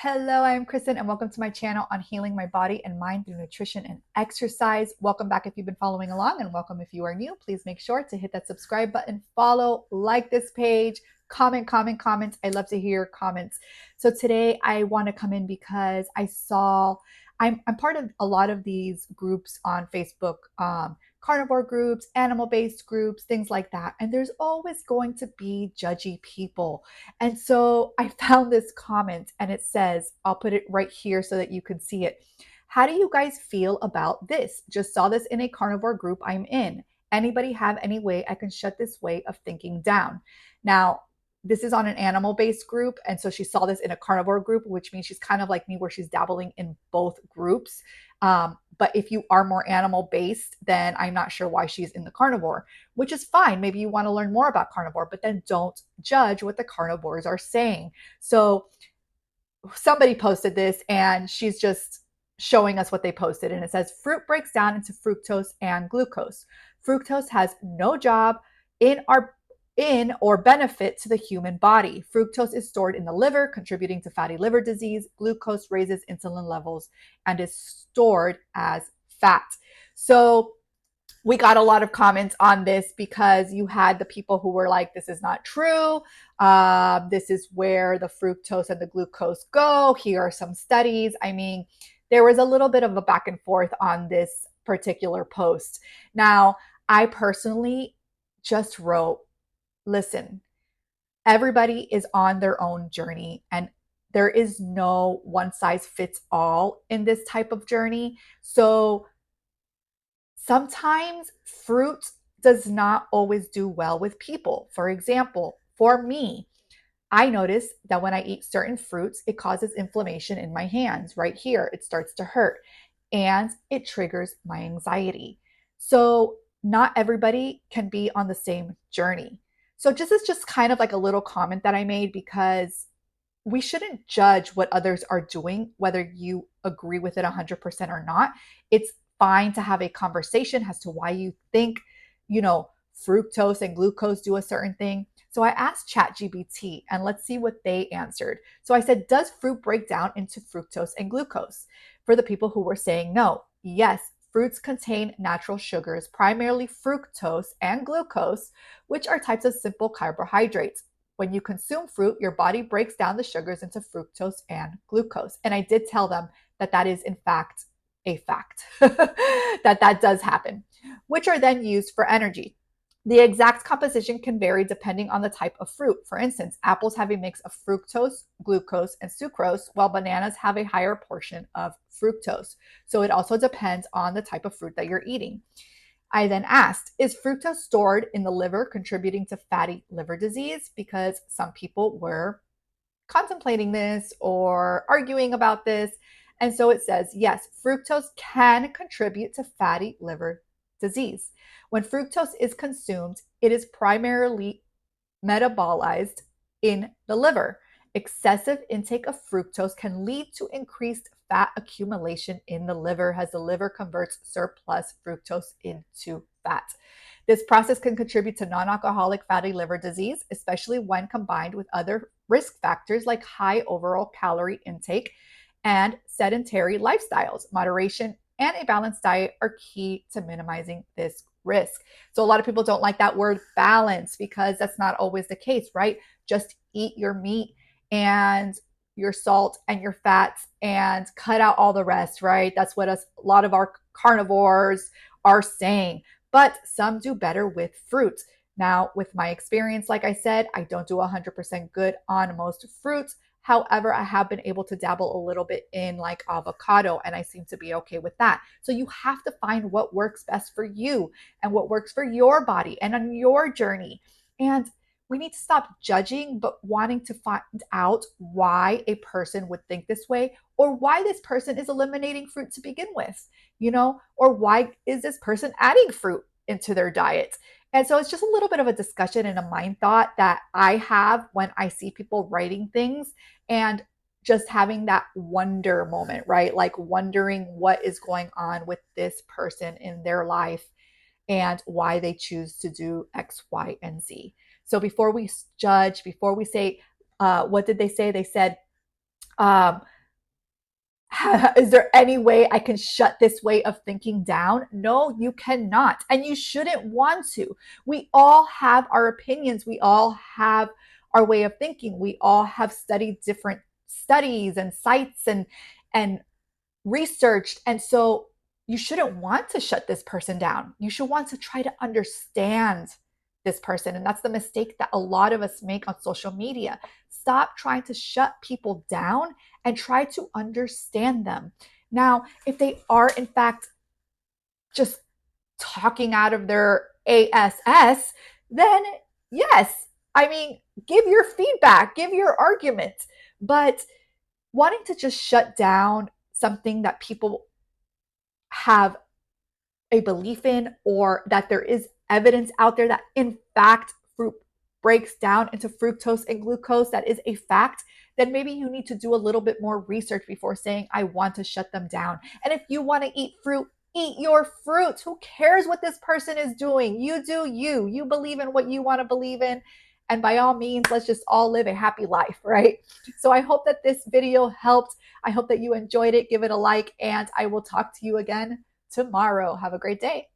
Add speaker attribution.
Speaker 1: Hello, I'm Kristin, and welcome to my channel on healing my body and mind through nutrition and exercise. Welcome back if you've been following along, and welcome if you are new. Please make sure to hit that subscribe button, follow, like this page, comment. I love to hear comments. So today I want to come in because I'm part of a lot of these groups on Facebook, carnivore groups, animal-based groups, things like that. And there's always going to be judgy people. And so I found this comment and it says, I'll put it right here so that you can see it. How do you guys feel about this? Just saw this in a carnivore group I'm in. Anybody have any way I can shut this way of thinking down? Now, this is on an animal-based group. And so she saw this in a carnivore group, which means she's kind of like me where she's dabbling in both groups. But if you are more animal-based, then I'm not sure why she's in the carnivore, which is fine. Maybe you want to learn more about carnivore, but then don't judge what the carnivores are saying. So somebody posted this and she's just showing us what they posted. And it says, fruit breaks down into fructose and glucose. Fructose has no job in or benefit to the human body. Fructose is stored in the liver, contributing to fatty liver disease. Glucose raises insulin levels and is stored as fat. So we got a lot of comments on this because you had the people who were like, this is not true. This is where the fructose and the glucose go. Here are some studies. I mean, there was a little bit of a back and forth on this particular post. Now, I personally just wrote, listen, everybody is on their own journey and there is no one size fits all in this type of journey. So sometimes fruit does not always do well with people. For example, for me, I notice that when I eat certain fruits, it causes inflammation in my hands right here. It starts to hurt and it triggers my anxiety. So not everybody can be on the same journey. So this is just kind of like a little comment that I made because we shouldn't judge what others are doing, whether you agree with it 100% or not. It's fine to have a conversation as to why you think, fructose and glucose do a certain thing. So I asked ChatGPT and let's see what they answered. So I said, does fruit break down into fructose and glucose? For the people who were saying no, yes, fruits contain natural sugars, primarily fructose and glucose, which are types of simple carbohydrates. When you consume fruit, your body breaks down the sugars into fructose and glucose. And I did tell them that that is in fact a fact, that does happen, which are then used for energy. The exact composition can vary depending on the type of fruit. For instance, apples have a mix of fructose, glucose, and sucrose, while bananas have a higher portion of fructose. So it also depends on the type of fruit that you're eating. I then asked, is fructose stored in the liver, contributing to fatty liver disease? Because some people were contemplating this or arguing about this. And so it says, yes, fructose can contribute to fatty liver disease. When fructose is consumed, it is primarily metabolized in the liver. Excessive intake of fructose can lead to increased fat accumulation in the liver as the liver converts surplus fructose into fat. This process can contribute to non-alcoholic fatty liver disease, especially when combined with other risk factors like high overall calorie intake and sedentary lifestyles. Moderation and a balanced diet are key to minimizing this risk. So a lot of people don't like that word balance because that's not always the case, right? Just eat your meat and your salt and your fats and cut out all the rest, right? That's what a lot of our carnivores are saying. But some do better with fruit. Now, with my experience, like I said, I don't do 100% good on most fruits. However, I have been able to dabble a little bit in like avocado and I seem to be okay with that. So you have to find what works best for you and what works for your body and on your journey. And we need to stop judging, but wanting to find out why a person would think this way or why this person is eliminating fruit to begin with, or why is this person adding fruit into their diet? And so it's just a little bit of a discussion and a mind thought that I have when I see people writing things and just having that wonder moment, right? Like wondering what is going on with this person in their life and why they choose to do X, Y, and Z. So before we judge, before we say, what did they say? They said, Um, is there any way I can shut this way of thinking down? No, you cannot. And you shouldn't want to. We all have our opinions. We all have our way of thinking. We all have studied different studies and sites and researched. And so you shouldn't want to shut this person down. You should want to try to understand this person. And that's the mistake that a lot of us make on social media. Stop trying to shut people down and try to understand them. Now, if they are, in fact, just talking out of their ass, then yes, I mean, give your feedback, give your argument. But wanting to just shut down something that people have a belief in, or that there is evidence out there that in fact fruit breaks down into fructose and glucose, that is a fact, then maybe you need to do a little bit more research before saying, I want to shut them down. And if you want to eat fruit, eat your fruit. Who cares what this person is doing? You do you. You believe in what you want to believe in. And by all means, let's just all live a happy life, right? So I hope that this video helped. I hope that you enjoyed it. Give it a like, and I will talk to you again tomorrow. Have a great day.